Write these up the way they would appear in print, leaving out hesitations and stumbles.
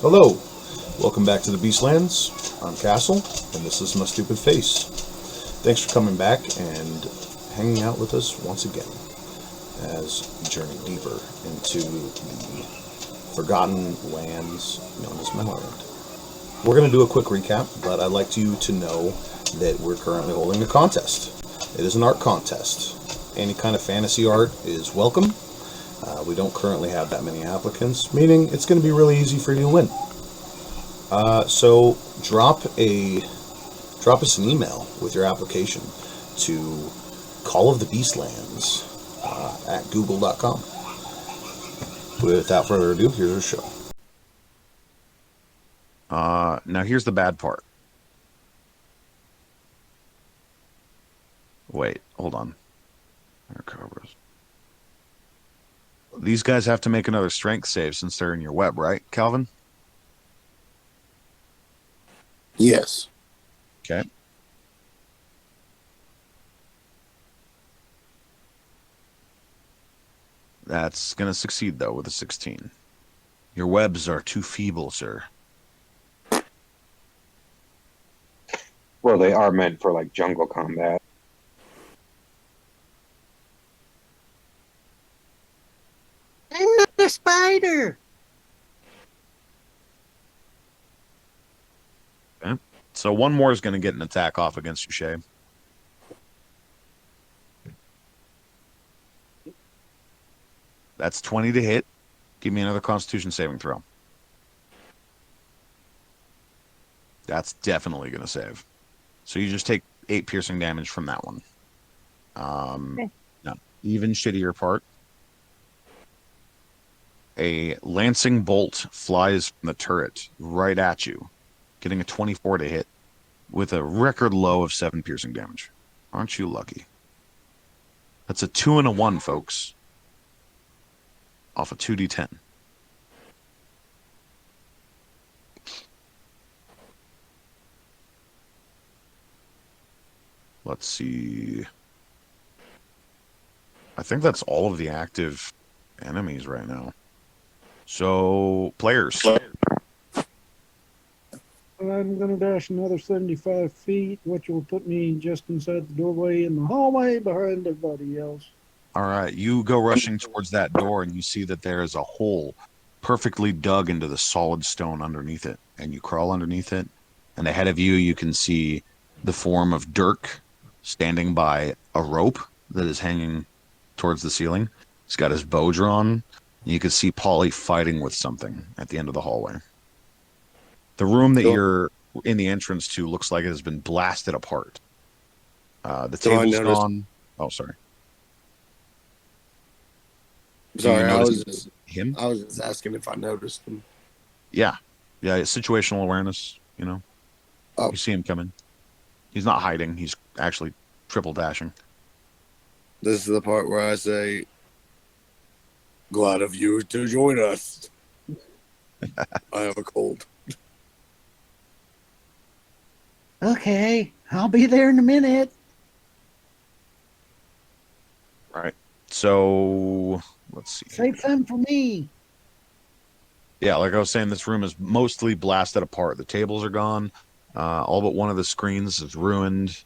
Hello, welcome back to the Beastlands. I'm Castle, and this is my stupid face. Thanks for coming back and hanging out with us once again as we journey deeper into the forgotten lands known as Memoland. We're going to do a quick recap, but I'd like you to know that we're currently holding a contest. It is an art contest. Any kind of fantasy art is welcome. We don't currently have that many applicants, meaning it's going to be really easy for you to win. So drop us an email with your application to Call of the Beastlands at google.com. Without further ado, here's our show. Now here's the bad part. Wait, hold on. They're cobras. These guys have to make another strength save since they're in your web, right, Calvin? Yes. Okay. That's going to succeed, though, with a 16. Your webs are too feeble, sir. Well, they are meant for like jungle combat. I'm not a spider. Okay. So one more is going to get an attack off against you, Shay. That's 20 to hit. Give me another Constitution saving throw. That's definitely going to save. So you just take 8 piercing damage from that one. No, even shittier part. A lancing bolt flies from the turret right at you, getting a 24 to hit with a record low of 7 piercing damage. Aren't you lucky? That's a 2 and a 1, folks. Off a 2d10. Let's see. I think that's all of the active enemies right now. So, players. I'm going to dash another 75 feet, which will put me just inside the doorway in the hallway behind everybody else. All right, you go rushing towards that door and you see that there is a hole perfectly dug into the solid stone underneath it. And you crawl underneath it, and ahead of you, you can see the form of Dirk standing by a rope that is hanging towards the ceiling. He's got his bow drawn. You can see Polly fighting with something at the end of the hallway. The room that you're in the entrance to looks like it has been blasted apart. The table's gone. Oh, sorry. Sorry, I was him. I was just asking if I noticed him. Yeah, situational awareness. You see him coming. He's not hiding. He's actually triple dashing. This is the part where I say, "Glad of you to join us." I have a cold. Okay, I'll be there in a minute. All right. So let's see. Save some for me. Yeah, like I was saying, this room is mostly blasted apart. The tables are gone. All but one of the screens is ruined.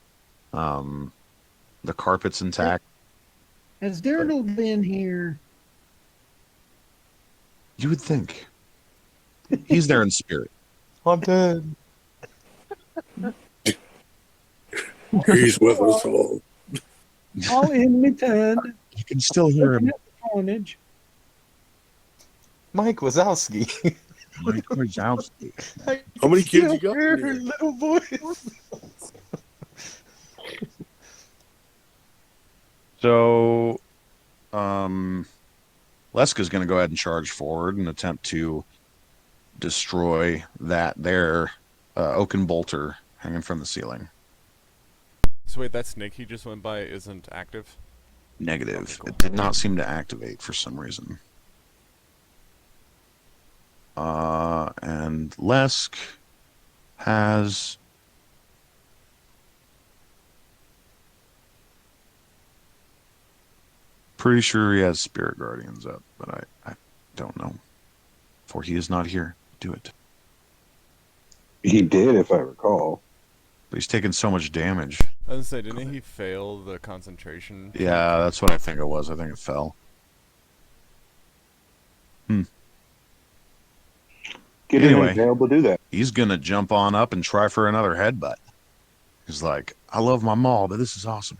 The carpet's intact. Has Dirtle been here? You would think. He's there in spirit. I'm dead. He's with us all. All in me turn. You can still hear him. Carnage. Mike Wazowski. Mike Wazowski. How many kids you got? Her little voice. So, Leska's going to go ahead and charge forward and attempt to destroy that there oaken bolter hanging from the ceiling. So wait, that snake he just went by isn't active? Negative. Okay, cool. It did not seem to activate for some reason. And Lesk has... Pretty sure he has Spirit Guardians up, but I don't know. For he is not here. Do it. He did, if I recall. But he's taking so much damage. I was gonna say, didn't he fail the concentration? check? Yeah, that's what I think it was. I think it fell. Get Anyway. him to be able to do that. He's gonna jump on up and try for another headbutt. He's like, I love my maul, but this is awesome.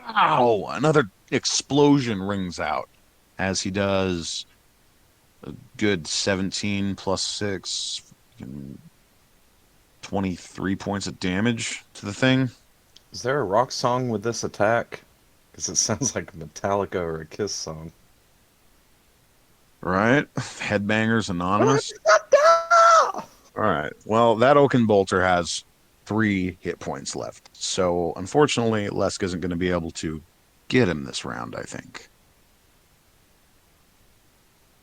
Ow! Another explosion rings out as he does a good 17 plus 6, 23 points of damage to the thing. Is there a rock song with this attack? Because it sounds like a Metallica or a Kiss song. Right? Headbangers Anonymous. All right. Well, that Oaken Bolter has 3 hit points left. So, unfortunately, Lesk isn't going to be able to get him this round, I think.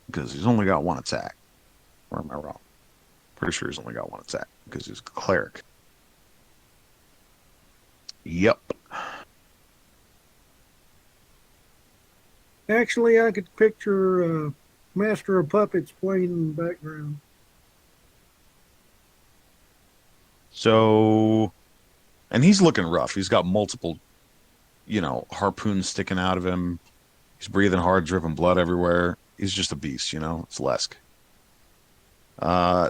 Because he's only got 1 attack. Or am I wrong? Pretty sure he's only got 1 attack because he's a cleric. Yep. Actually, I could picture Master of Puppets playing in the background. So, and he's looking rough. He's got multiple, harpoons sticking out of him. He's breathing hard, dripping blood everywhere. He's just a beast, It's Lesk.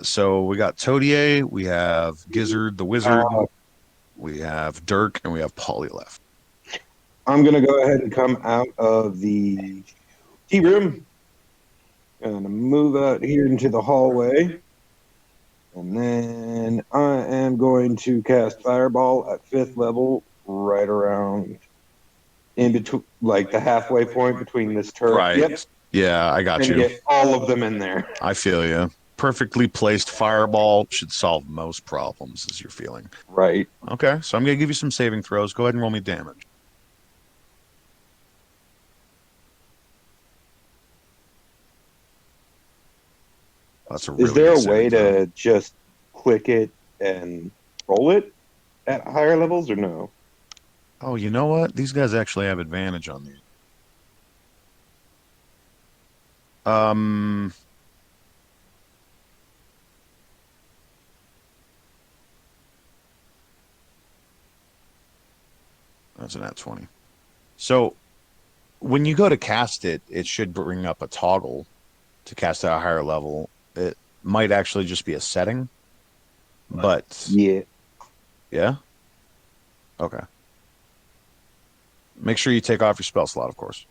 So we got Todier, we have Gizzard the Wizard, we have Dirk, and we have Polly left. I'm going to go ahead and come out of the tea room. Gonna move out here into the hallway. And then I am going to cast Fireball at 5th level, right around in between, like the halfway point between this turret. Right. Yep. Yeah, I got And you. get all of them in there. I feel you. Perfectly placed Fireball should solve most problems, is your feeling. Right. Okay, so I'm going to give you some saving throws. Go ahead and roll me damage. That's a really Is there good a saving way throw. to just click it and roll it at higher levels or no? Oh, you know what? These guys actually have advantage on these. That's an at 20. So when you go to cast it, it should bring up a toggle to cast at a higher level. It might actually just be a setting, but Yeah. yeah. Okay. Make sure you take off your spell slot, of course.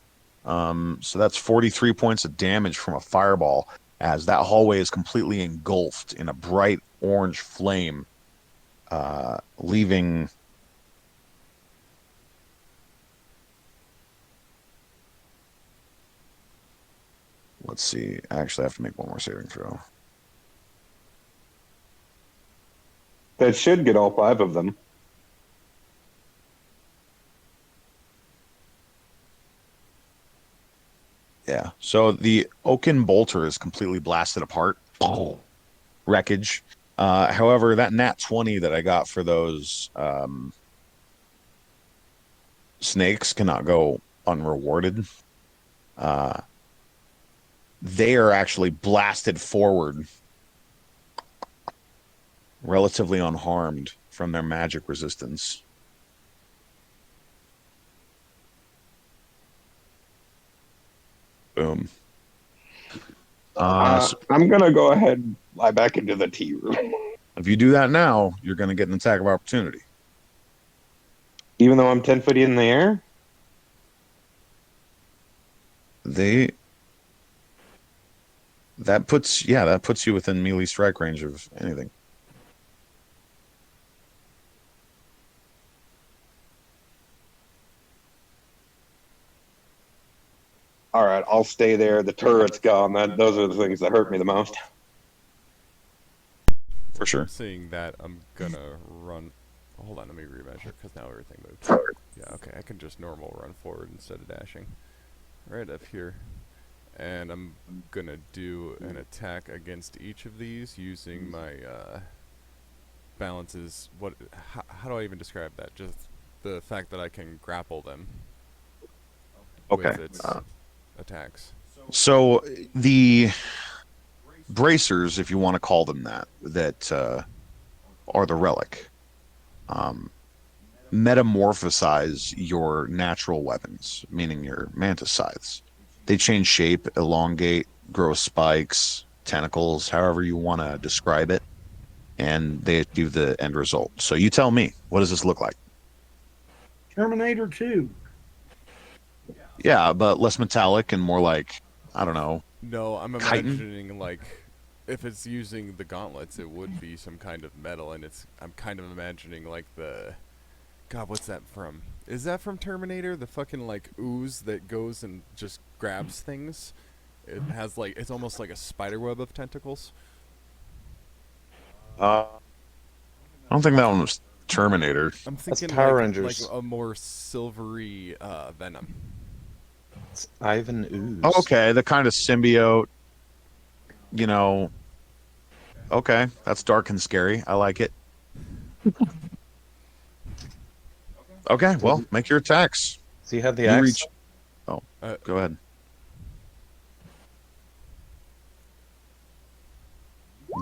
So that's 43 points of damage from a fireball as that hallway is completely engulfed in a bright orange flame, leaving... Let's see. I actually have to make one more saving throw. That should get all 5 of them. Yeah. So the Oaken Bolter is completely blasted apart. Wreckage. However, that nat 20 that I got for those snakes cannot go unrewarded. They are actually blasted forward, relatively unharmed from their magic resistance. Boom. I'm going to go ahead and lie back into the tea room. If you do that now, you're going to get an attack of opportunity. Even though I'm 10 foot in the air? That puts you within melee strike range of anything. All right, I'll stay there. The turret's gone. Those are the things that hurt me the most. For sure. Seeing that, I'm gonna run. Hold on, let me remeasure because now everything moves. Yeah, okay, I can just normal run forward instead of dashing. Right up here. And I'm gonna do an attack against each of these using my balance is what? How do I even describe that? Just the fact that I can grapple them Okay. with its attacks. So the bracers, if you want to call them that are the relic, um, metamorphosize your natural weapons, meaning your mantis scythes. They change shape, elongate, grow spikes, tentacles, however you want to describe it, and they achieve the end result. So you tell me, what does this look like? Terminator 2. Yeah, but less metallic and more like, I don't know, No, I'm chitin. imagining like if it's using the gauntlets, it would be some kind of metal, and I'm kind of imagining like the God, what's that from? Is that from Terminator? The fucking like ooze that goes and just grabs things. It has like it's almost like a spider web of tentacles. I don't think that one was Terminator. I'm That's thinking Power like Rangers. a more silvery venom. It's Ivan Oh, Ooze. okay, the kind of symbiote, you know. Okay, that's dark and scary. I like it. Okay, well, make your attacks. Does he have the You axe? reach. Oh, Uh, go ahead.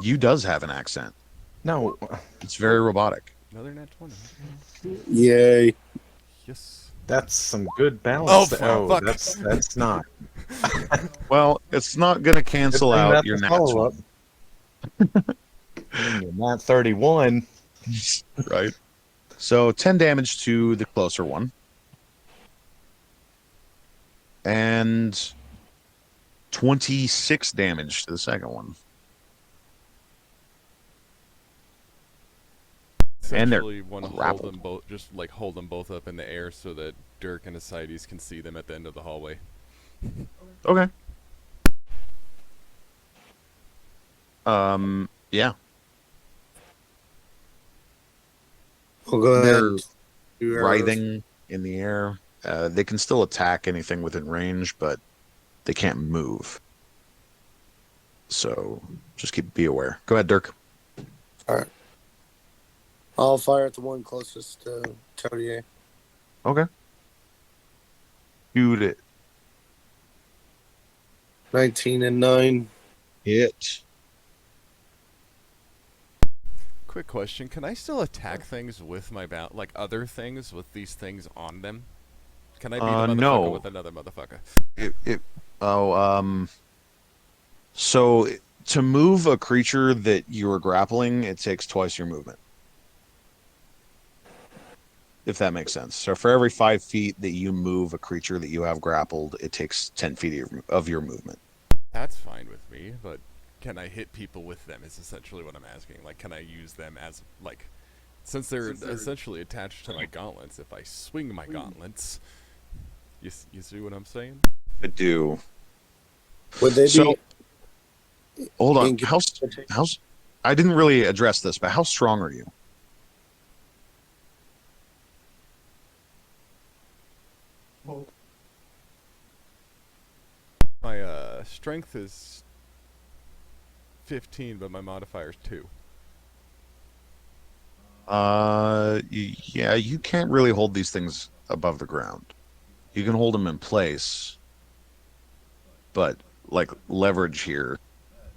You does have an accent. No. It's very robotic. Another nat 20. Yay. Yes. That's some good Oh, balance. fuck. That's not. Well, it's not going to Good cancel thing out that's your a nat follow up. 20, Not 31. right? So 10 damage to the closer one. And 26 damage to the second one. And they're Essentially, want to hold grappled. them both, just like hold them both up in the air so that Dirk and Ascides can see them at the end of the hallway. Okay. Yeah. We'll go ahead They're and do arrows. writhing in the air. They can still attack anything within range, but they can't move. So just be aware. Go ahead, Dirk. All right. I'll fire at the one closest to Todier. Okay. Shoot it. 19 and 9. Hit. Quick question: can I still attack things with my like other things with these things on them? Can I beat a motherfucker No. with another motherfucker? Oh, so to move a creature that you are grappling, it takes twice your movement. If that makes sense. So for every 5 feet that you move a creature that you have grappled, it takes 10 feet of your movement. That's fine with me, but can I hit people with them? Is essentially what I'm asking. Like, can I use them as like, since they're essentially attached to my gauntlets? If I swing my gauntlets, you see what I'm saying? I do. Would they So be? hold on. Inc- How's I didn't really address this, but how strong are you? My strength is 15, but my modifier's 2. Yeah, you can't really hold these things above the ground. You can hold them in place, but like leverage here.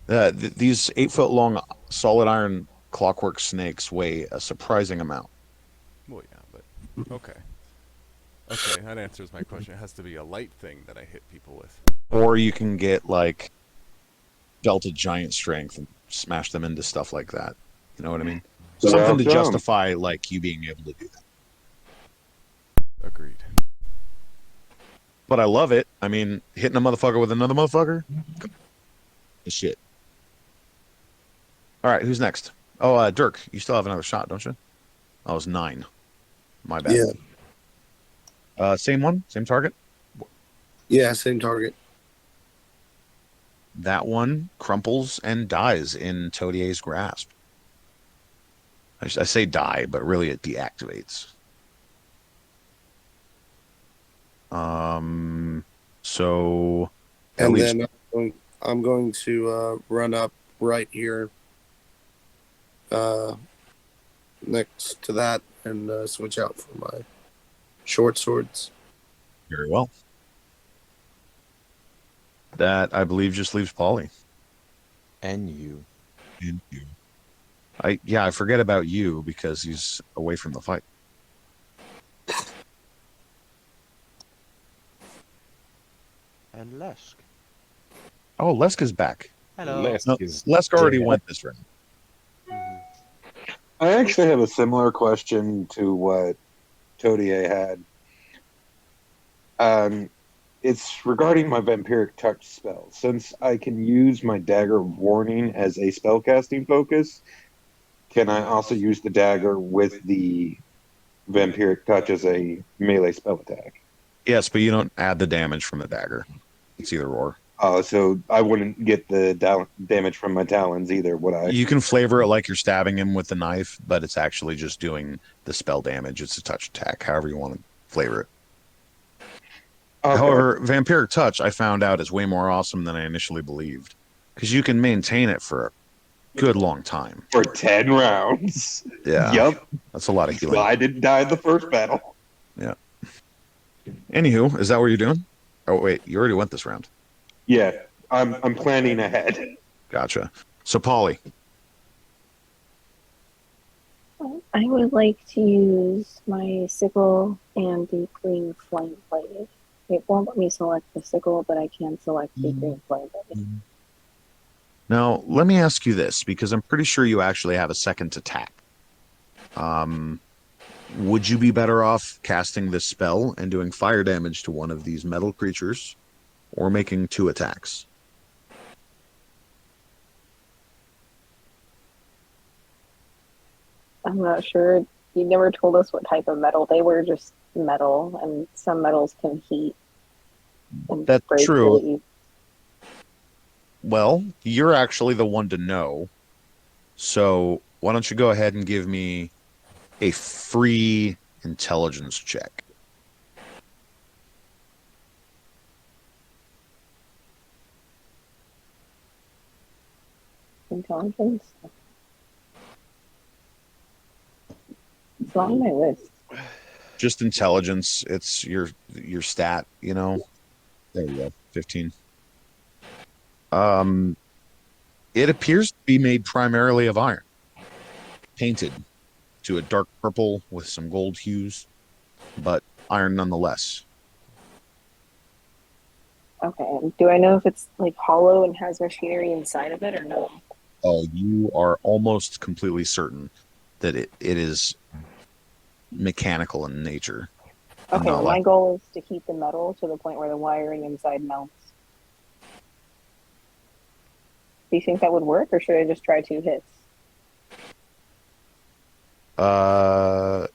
These 8 foot long solid iron clockwork snakes weigh a surprising amount. Well, yeah, but okay. Okay, that answers my question. It has to be a light thing that I hit people with. Or you can get like Delta Giant strength and smash them into stuff like that. You know what I mean? Something to justify like you being able to do that. Agreed. But I love it. I mean, hitting a motherfucker with another motherfucker? Is shit. All right, who's next? Oh, Dirk, you still have another shot, don't you? Oh, it's 9. My bad. Yeah. Same one? Same target? Yeah, same target. That one crumples and dies in Todier's grasp. I say die, but really it deactivates. So that And leaves then I'm going to run up right here. next to that and switch out for my short swords. Very well. That, I believe, just leaves Polly. And you. And you. I forget about you because he's away from the fight. And Lesk. Oh, Leska's back. Hello. Lesk No, is Leska already dead. went this round. Mhm. I actually have a similar question to what Todier had. It's regarding my vampiric touch spell. Since I can use my dagger of warning as a spellcasting focus, can I also use the dagger with the vampiric touch as a melee spell attack? Yes, but you don't add the damage from the dagger. It's either or. So I wouldn't get the damage from my talons either, would I? You can flavor it like you're stabbing him with the knife, but it's actually just doing the spell damage. It's a touch attack, however you want to flavor it. Okay. However, Vampiric Touch, I found out, is way more awesome than I initially believed. Because you can maintain it for a good long time. For 10 rounds. Yeah. Yep. That's a lot of healing. Well, I didn't die in the first battle. Yeah. Anywho, is that what you're doing? Oh, wait, you already went this round. Yeah, I'm planning ahead. Gotcha. So, Polly. I would like to use my sickle and the green flame blade. It won't let me select the sickle, but I can select the green flame blade. Now, let me ask you this, because I'm pretty sure you actually have a second attack. Would you be better off casting this spell and doing fire damage to one of these metal creatures, or making 2 attacks? I'm not sure. You never told us what type of metal. They were just metal, and some metals can heat. And That's break true. really easy. Well, you're actually the one to know. So why don't you go ahead and give me a free intelligence check? Intelligence. It's not on my list. Just intelligence. It's your stat, you know. There you go. 15. It appears to be made primarily of iron, painted to a dark purple with some gold hues, but iron nonetheless. Okay. And do I know if it's like hollow and has machinery inside of it or no? Oh, you are almost completely certain that it is mechanical in nature. Okay, Not well, like- my goal is to heat the metal to the point where the wiring inside melts. Do you think that would work, or should I just try 2 hits? Well,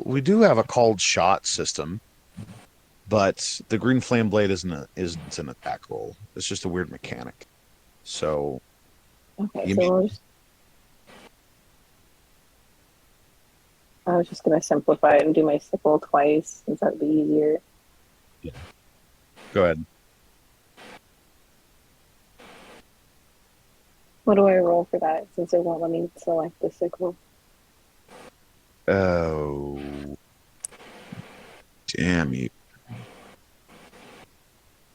we do have a called shot system, but the green flame blade isn't an attack roll. It's just a weird mechanic. So Okay, You so mean- we'll just... I was just gonna simplify it and do my sickle twice, since that'd be easier. go ahead. What do I roll for that, since it won't let me select the sickle? Oh, damn you.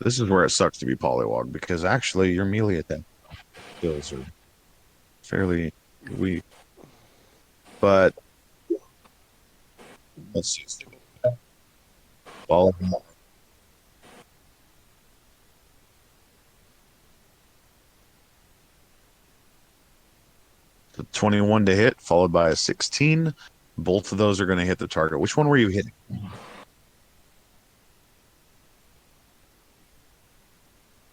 This is where it sucks to be Polywog, because actually your melee attack skills are fairly weak. But let's see. Polywog. The 21 to hit, followed by a 16. Both of those are going to hit the target. Which one were you hitting?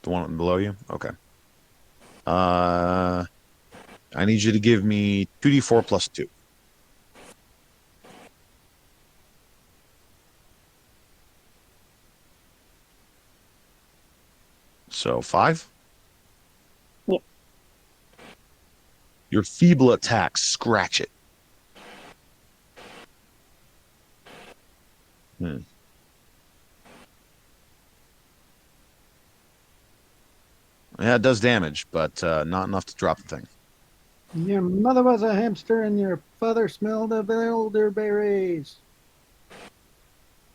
The one below you? Okay. I need you to give me 2d4 plus 2. So 5? Yeah. Your feeble attacks scratch it. Yeah, it does damage, but not enough to drop the thing. Your mother was a hamster and your father smelled of elderberries.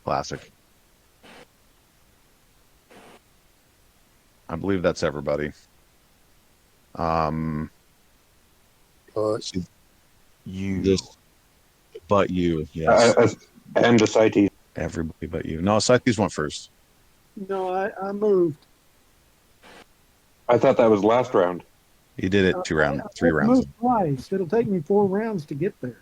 Classic. I believe that's everybody. But You. This, but you, yes. And ascites. Everybody but you. No, Cycles went first. No, I moved. I thought that was last round. You did it three I rounds. moved twice. It'll take me 4 rounds to get there.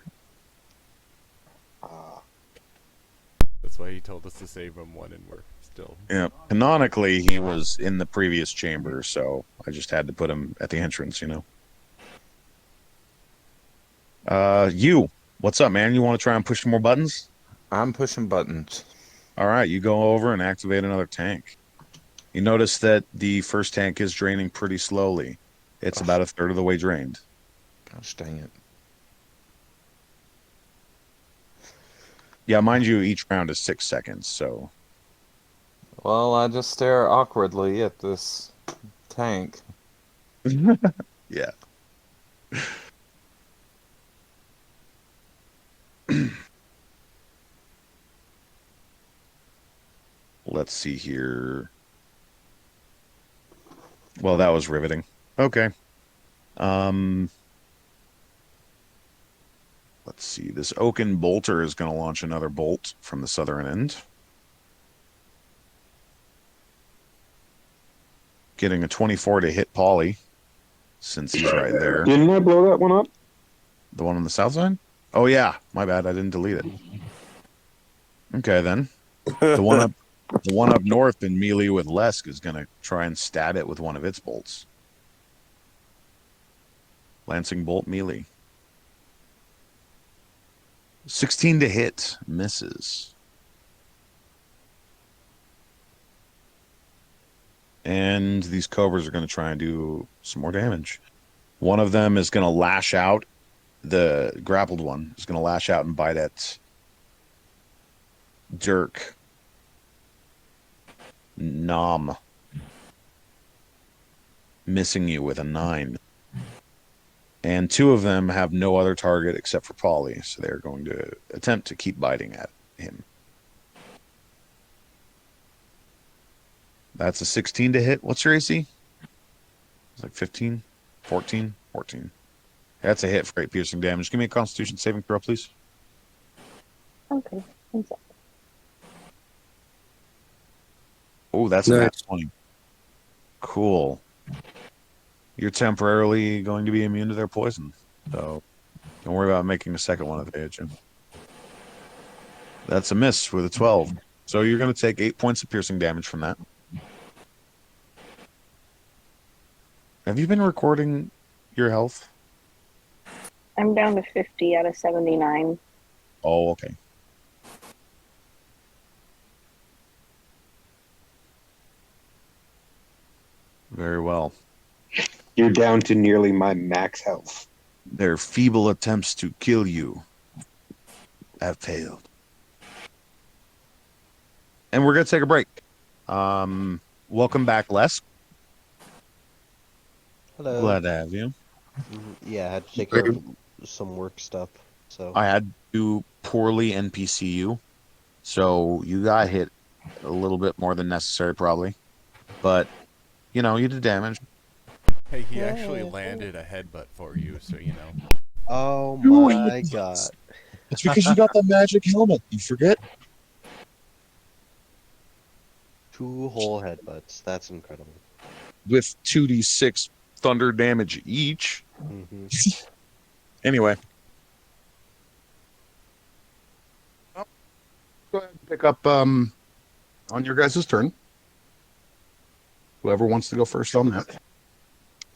that's why he told us to save him one, and we're still. Yeah. Canonically, he was in the previous chamber, so I just had to put him at the entrance, you know. You, what's up, man? You want to try and push some more buttons? I'm pushing buttons. All right, you go over and activate another tank. You notice that the first tank is draining pretty slowly. It's about a third of the way drained. Gosh dang it. Yeah, mind you, each round is 6 seconds, so Well, I just stare awkwardly at this tank. yeah. Let's see here. Well, that was riveting. Okay. Let's see. This Oaken Bolter is going to launch another bolt from the southern end. Getting a 24 to hit Polly, since he's right there. Didn't I blow that one up? The one on the south side? Oh, yeah. My bad. I didn't delete it. Okay, then. The one up north in melee with Lesk is going to try and stab it with one of its bolts. Lancing bolt melee. 16 to hit. Misses. And these cobras are going to try and do some more damage. One of them is going to lash out. The grappled one is going to lash out and bite at Dirk. Nom. Missing you with a 9. And 2 of them have no other target except for Polly, so they're going to attempt to keep biting at him. That's a 16 to hit. What's your AC? It's like 15, 14, 14. That's a hit for 8 piercing damage. Give me a Constitution saving throw, please. Okay. One sec. Oh, that's a nat 20. Cool. You're temporarily going to be immune to their poison, so don't worry about making a second one if they hit you. That's a miss with a 12. So you're going to take 8 points of piercing damage from that. Have you been recording your health? I'm down to 50 out of 79. Oh, okay. Very well. You're down to nearly my max health. Their feeble attempts to kill you have failed. And we're going to take a break. Welcome back, Les. Hello. Glad to have you. Yeah, I had to take care of some work stuff. So I had to poorly NPC you, so you got hit a little bit more than necessary, probably. But, you know, you did damage. Hey, he actually landed a headbutt for you, so you know. oh my god. It's because you got the magic helmet. You forget? 2 whole headbutts. That's incredible. With 2d6 thunder damage each. hmm Anyway. Go ahead and pick up on your guys' turn. Whoever wants to go first on that.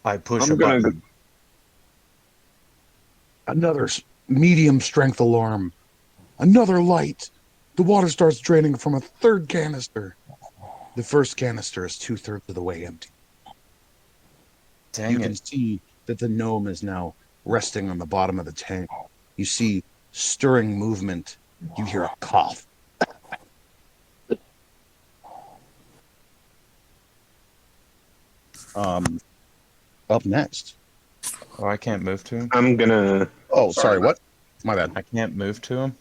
I push I'm a gonna button. Another medium strength alarm. Another light. The water starts draining from a third canister. The first canister is 2/3 of the way empty. Dang You can it. see that the gnome is now resting on the bottom of the tank. You see stirring movement. You hear a cough. Up next Oh, I can't move to him? I'm gonna. Oh, sorry, what? My bad. I can't move to him?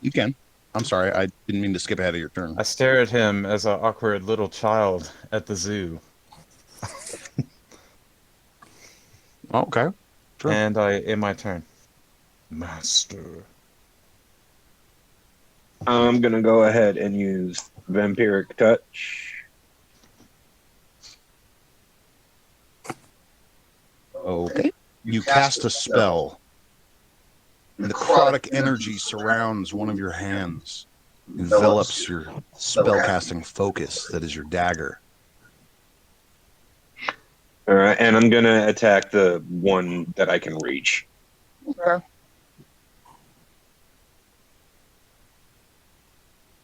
You can. I'm sorry, I didn't mean to skip ahead of your turn. I stare at him as an awkward little child at the zoo. Oh, okay. Sure. And in my turn. Master. I'm gonna go ahead and use vampiric touch. Okay. You cast a spell. Necrotic energy surrounds one of your hands, envelops your spellcasting focus that is your dagger. All right, and I'm gonna attack the one that I can reach. Okay.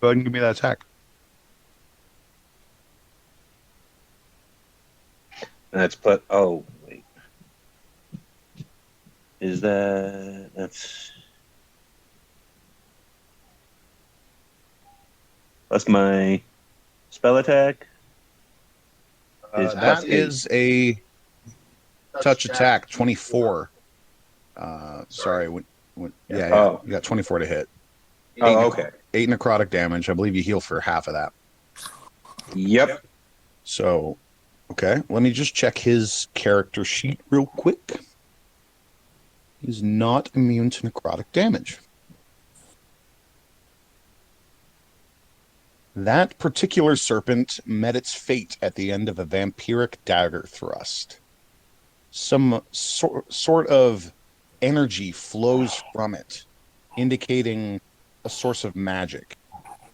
Go ahead and give me that attack. That's put. Oh wait, is that's my spell attack? That is a touch attack, 24. Sorry, yeah, you got 24 to hit. Okay. 8 necrotic damage. I believe you heal for half of that. Yep. So, okay, let me just check his character sheet real quick. He's not immune to necrotic damage. That particular serpent met its fate at the end of a vampiric dagger thrust. Some sort of energy flows from it, indicating a source of magic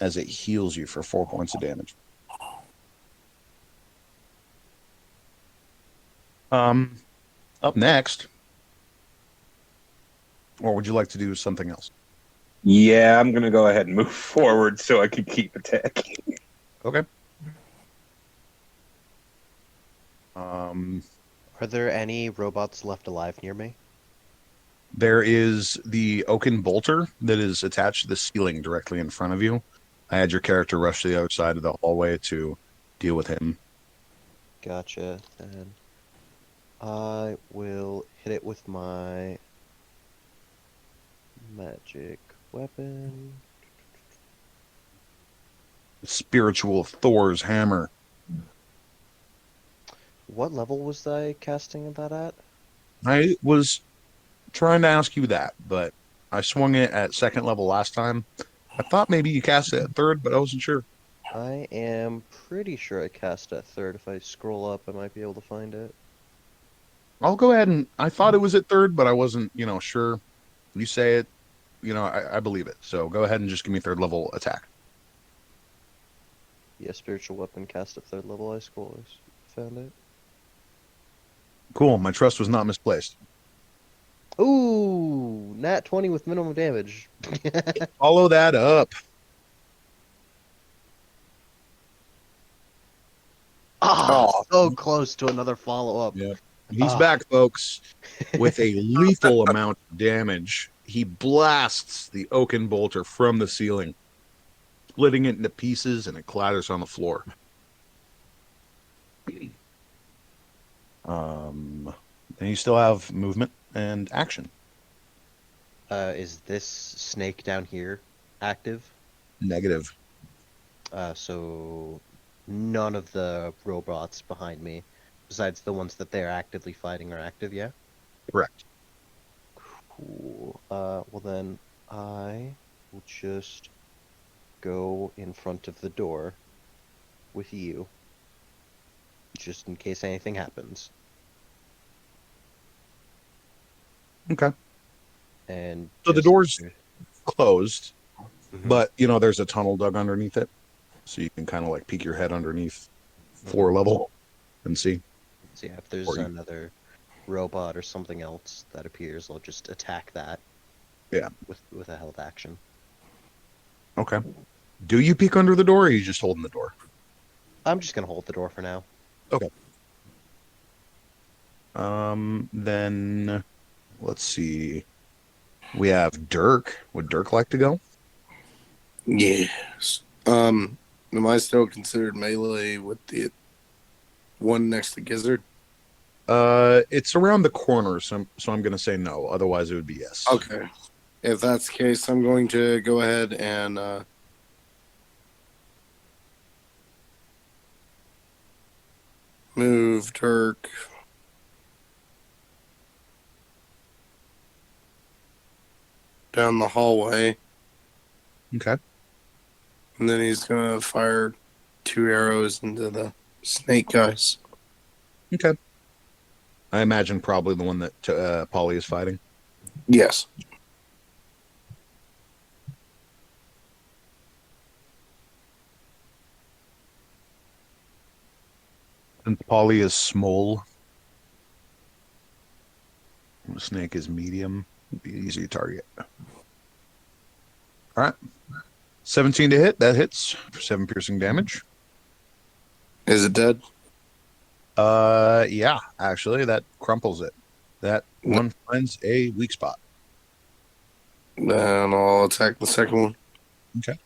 as it heals you for 4 points of damage. Up next, or would you like to do something else? Yeah, I'm gonna go ahead and move forward so I can keep attacking. Okay. Are there any robots left alive near me? There is the oaken bolter that is attached to the ceiling directly in front of you. I had your character rush to the other side of the hallway to deal with him. Gotcha. Then I will hit it with my magic weapon. Spiritual Thor's hammer. What level was I casting that at? I was trying to ask you that, but I swung it at second level last time. I thought maybe you cast it at third, but I wasn't sure. I am pretty sure I cast at third. If I scroll up, I might be able to find it. I'll go ahead and I thought it was at third, but I wasn't, sure. You say it, I believe it. So go ahead and just give me third level attack. Yeah, spiritual weapon cast at third level. I found it. Cool. My trust was not misplaced. Ooh, nat 20 with minimum damage. Follow that up. So close to another follow-up. Yeah. He's back, folks, with a lethal amount of damage. He blasts the oaken bolter from the ceiling, splitting it into pieces, and it clatters on the floor. Then you still have movement and action. Is this snake down here active? Negative. So none of the robots behind me, besides the ones that they're actively fighting, are active, yeah? Correct. Cool. Well then, I will just go in front of the door with you, just in case anything happens. Okay. And So the just- door's closed, Mhm. but, there's a tunnel dug underneath it. So you can kind of like peek your head underneath floor level and see. So yeah, if there's Or you- another robot or something else that appears, I'll just attack that. Yeah. With a held action. Okay. Do you peek under the door, or are you just holding the door? I'm just gonna hold the door for now. Okay. Then let's see. We have Dirk. Would Dirk like to go? Yes. Am I still considered melee with the one next to Gizzard? It's around the corner, so I'm going to say no. Otherwise, it would be yes. Okay. If that's the case, I'm going to go ahead and move Turk down the hallway. Okay. And then he's going to fire 2 arrows into the snake guys. Okay. I imagine probably the one that Polly is fighting. Yes. And Polly is small. The snake is medium. It'd be easy to target. All right. 17 to hit. That hits for 7 piercing damage. Is it dead? Yeah, actually, that crumples it. That one finds a weak spot. Then I'll attack the second one. Okay.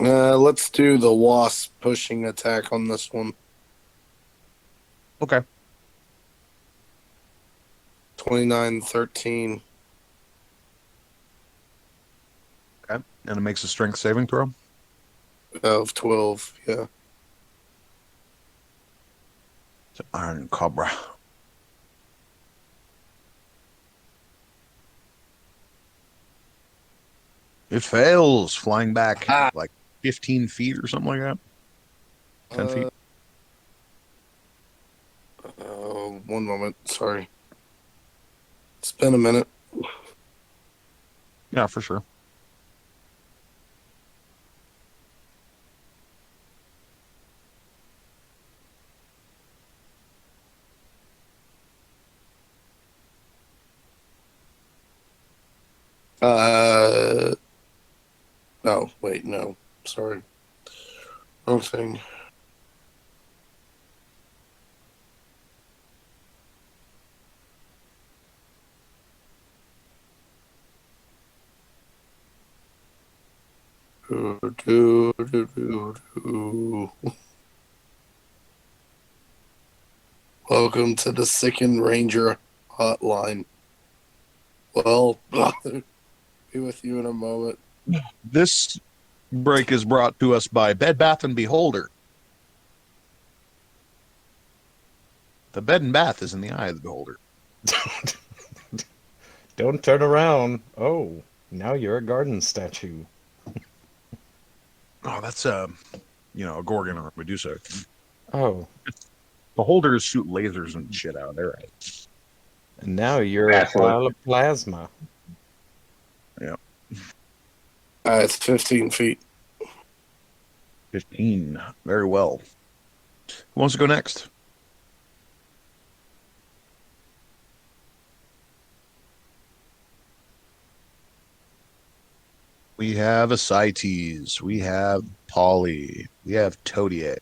Let's do the wasp pushing attack on this one. Okay. 29-13. Okay. And it makes a strength saving throw. Of 12, yeah. It's an iron cobra. It fails, flying back like 15 feet or something like that. 10 feet. 1 moment, sorry. It's been a minute. Yeah, for sure. Oh, wait, no. Sorry. Wrong thing. Welcome to the Sickened Ranger hotline. Well, be with you in a moment. This break is brought to us by Bed Bath and Beholder. The bed and bath is in the eye of the beholder. Don't turn around. Oh, now you're a garden statue. Oh, that's a Gorgon or a Medusa. Oh, Beholders shoot lasers and shit out there. Right? and now you're a Excellent. pile of plasma. Yeah. It's 15 feet. 15. Very well. Who wants to go next? We have Ascites. We have Polly. We have Todier.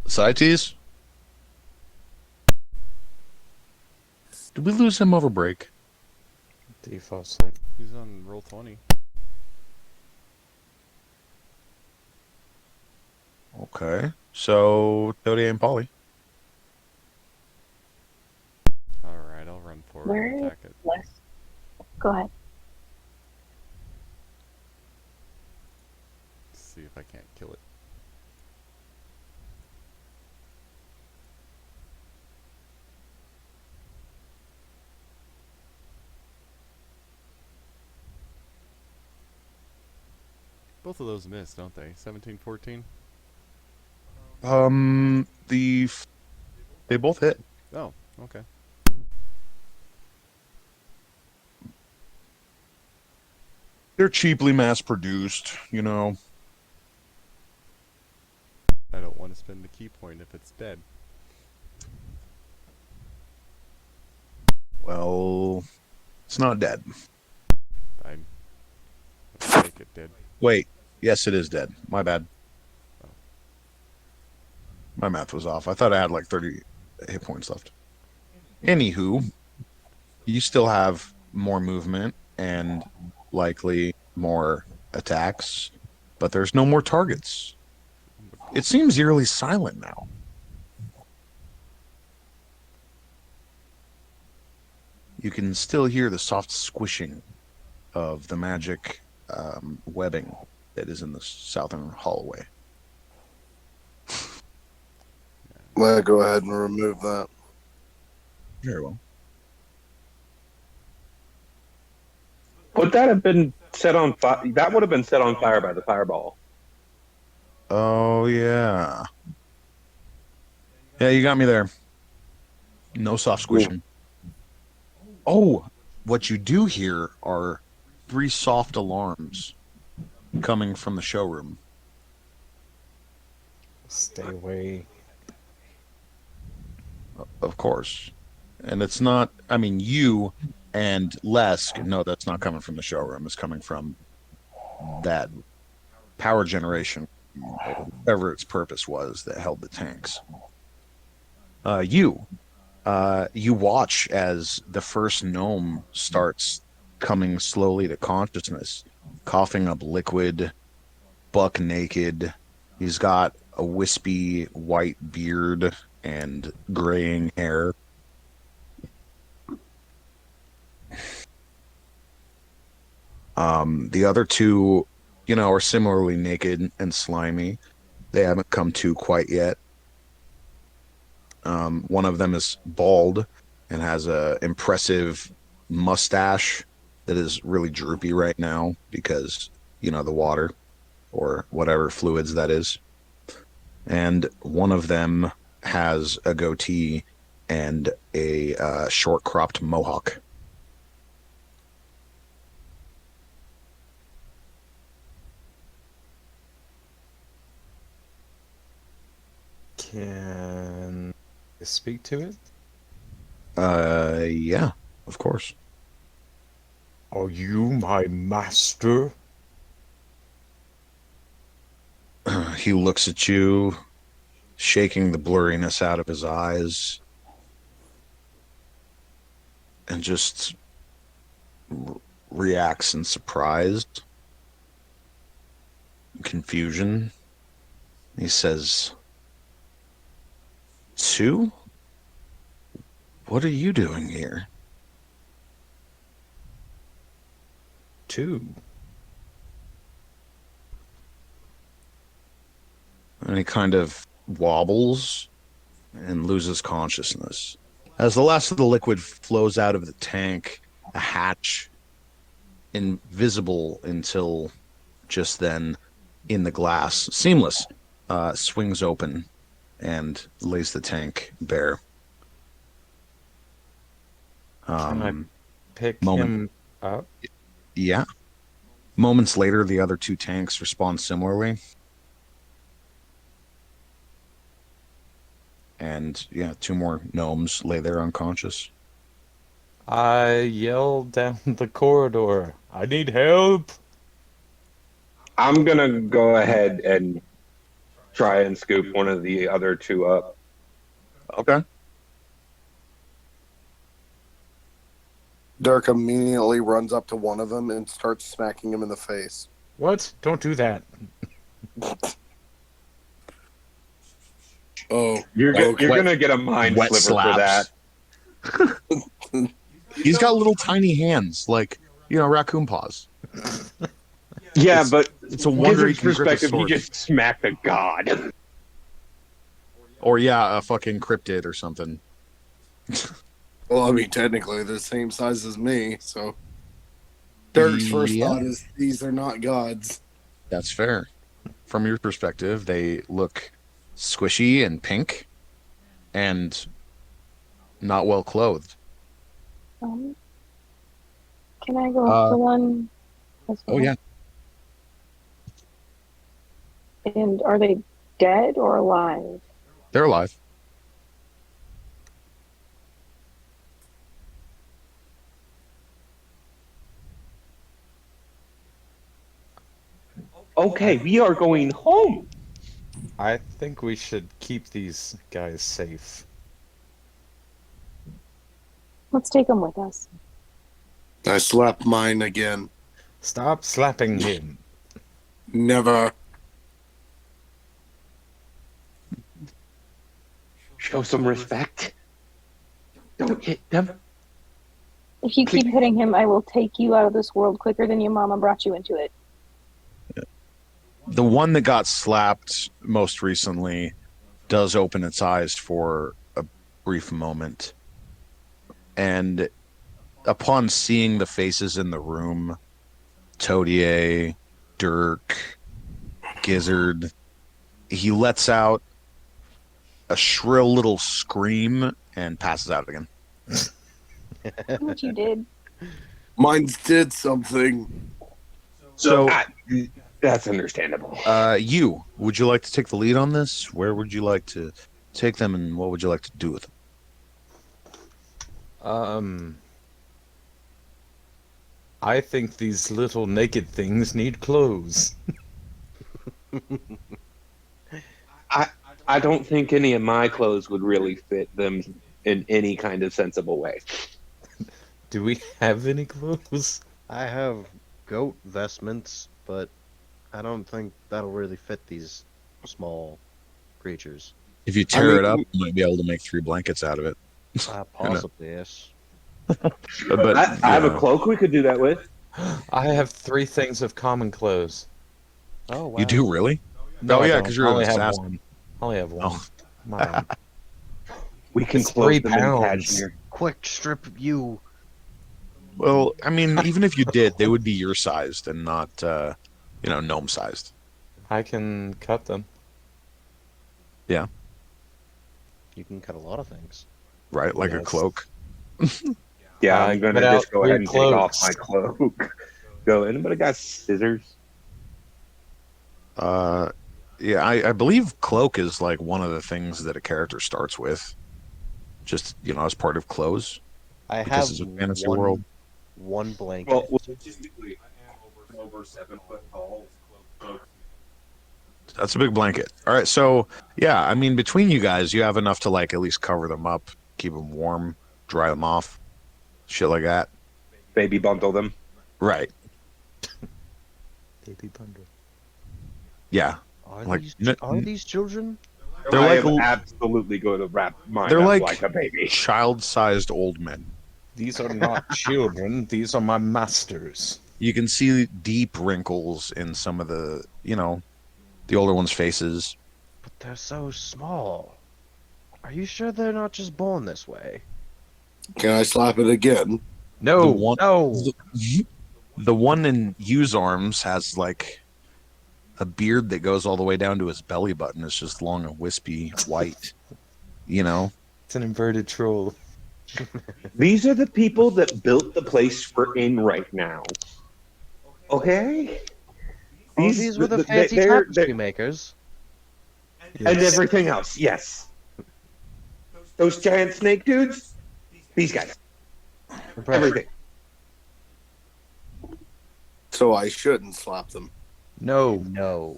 Ascites? Did we lose him over break? Default save. He's on roll 20. Okay. So, Todier and Polly. Alright, I'll run forward and Where attack it. West? Go ahead. See if I can't kill it. Both of those miss, don't they? 17, 14? They both hit. Oh, okay. They're cheaply mass produced, you know. I don't want to spend the key point if it's dead. Well, it's not dead. Fine. Let's make it dead. Wait, yes, it is dead. My bad. Oh. My math was off. I thought I had like 30 hit points left. Anywho, you still have more movement and likely more attacks, but there's no more targets. It seems eerily silent now. You can still hear the soft squishing of the magic webbing that is in the southern hallway. Well, go ahead and remove that. Very well. Would that have been set on fire? That would have been set on fire by the fireball. Oh, yeah. Yeah, you got me there. No soft squishing. Oh, what you do hear are 3 soft alarms coming from the showroom. Stay away. Of course. And it's not, I mean, you and Lesk, no, that's not coming from the showroom. It's coming from that power generation, or whatever its purpose was that held the tanks. You watch as the first gnome starts coming slowly to consciousness, coughing up liquid, buck naked. He's got a wispy white beard and graying hair. The other two, are similarly naked and slimy. They haven't come to quite yet. One of them is bald and has a impressive mustache that is really droopy right now because, the water or whatever fluids that is. And one of them has a goatee and a short cropped mohawk. Can I speak to it? Yeah, of course. Are you my master? He looks at you, shaking the blurriness out of his eyes, and just reacts in surprise, confusion. He says, Sue? What are you doing here? Two. And he kind of wobbles and loses consciousness. As the last of the liquid flows out of the tank, a hatch, invisible until just then in the glass, seamless, swings open and lays the tank bare. Can I pick moment. him up? Yeah. Moments later, the other 2 tanks respond similarly. And 2 more gnomes lay there unconscious. I yell down the corridor. I need help. I'm gonna go ahead and try and scoop one of the other 2 up. Okay. Dirk immediately runs up to one of them and starts smacking him in the face. What? Don't do that. Oh, You're okay. gonna get a mind Wet sliver for that. He's got little tiny hands, like, raccoon paws. Yeah, It's- but It's a wonder he Gizzard's can grip a perspective, he sword. just smacked a god. Or, a fucking cryptid or something. Well, I mean, technically, they're the same size as me, so. Dirk's first Yeah. thought is these are not gods. That's fair. From your perspective, they look squishy and pink and not well clothed. Can I go up to one as well? Oh, yeah. And are they dead or alive? They're alive. Okay, we are going home. I think we should keep these guys safe. Let's take him with us. I slap mine again. Stop slapping him. Never. Show some respect. Don't hit them. If you keep hitting him, I will take you out of this world quicker than your mama brought you into it. The one that got slapped most recently does open its eyes for a brief moment. And upon seeing the faces in the room, Todier, Dirk, Gizzard, he lets out a shrill little scream and passes out again. What you did. Mine did something. So, That's understandable. would you like to take the lead on this? Where would you like to take them, and what would you like to do with them? I think these little naked things need clothes. I don't think any of my clothes would really fit them in any kind of sensible way. Do we have any clothes? I have goat vestments, but I don't think that'll really fit these small creatures. If you tear it up, you might be able to make 3 blankets out of it. Possibly, yes. But I have a cloak we could do that with. I have 3 things of common clothes. Oh, wow. You do really? No, Oh, I yeah, don't. 'cause you're I an only have assassin. one. I only have one. Oh. Come on. We can It's clothe 3 them in pounds. cashmere. Quick, strip you. Well, I mean, even if you did, they would be your sized and not, gnome sized. I can cut them. Yeah, You can cut a lot of things. right? Like a Yes. cloak. Yeah, I I'm gonna cut just out go 3 ahead and take off cloaks. my cloak. Go. Anybody got scissors? Yeah, I believe cloak is like one of the things that a character starts with. Just, as part of clothes. I Because have it's a fantasy one, world. one blanket. Well, statistically, I am over 7 foot tall. That's a big blanket. All right, so yeah, I mean, between you guys, you have enough to like at least cover them up, keep them warm, dry them off, shit like that. Baby bundle them. Right? Baby bundle. Yeah. Are Like, these children? They're I like am absolutely going to wrap mine they're up like a baby. child-sized old men. These are not children. These are my masters. You can see deep wrinkles in some of the, the older ones' faces. But they're so small. Are you sure they're not just born this way? Can I slap it again? No, The one- no. The one in Yu's arms has like a beard that goes all the way down to his belly button. It's just long and wispy white. It's an inverted troll. These are the people that built the place we're in right now. Okay? These were the fancy they're- tapestry makers. and everything else, yes. Those giant snake dudes, these guys, everything. So I shouldn't slap them. No. No.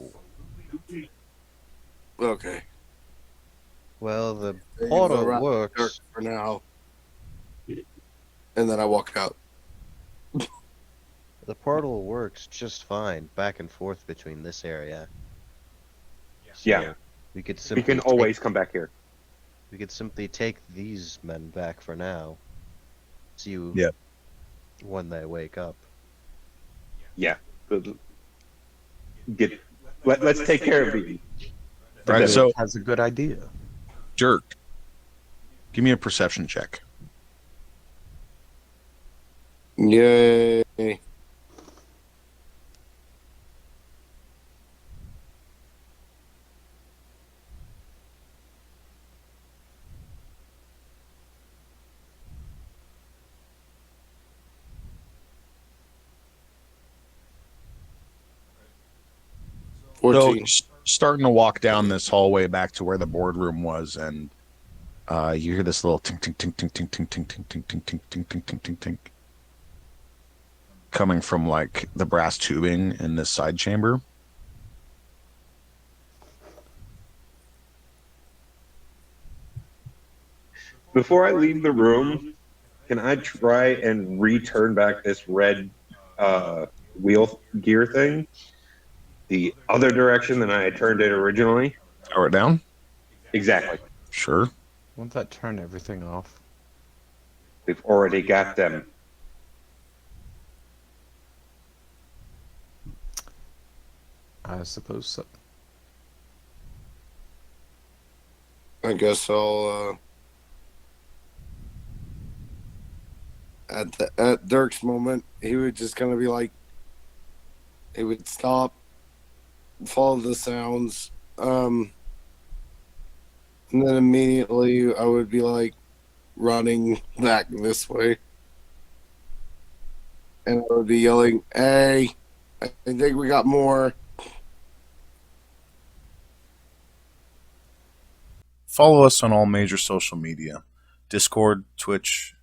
Okay. Well, the They portal go around works. Dirk for now. And then I walk out. The portal works just fine back and forth between this area. So Yeah. we could We simply can always come back here. we could simply take these men back for now. See you Yeah. when they wake up. Yeah. Let's take care of these. Right, That so has a good idea. Dirk, give me a perception check. Yay. 14. So starting to walk down this hallway back to where the boardroom was, and you hear this little tink tink tink tink tink tink tink tink tink tink tink tink tink tink tink tink coming from like the brass tubing in this side chamber. Before I leave the room, can I try and return back this red wheel gear thing the other direction than I had turned it originally? Throw it down? Exactly. Sure. Won't that turn everything off? We've already got them. I suppose so. I guess I'll at Dirk's moment, he would just kind of be like, he would stop, follow the sounds, and then immediately I would be like running back this way, and I would be yelling, "Hey, I think we got more." Follow us on all major social media, Discord, Twitch,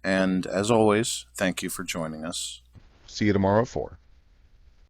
and as always, thank you for joining us. See you tomorrow at 4.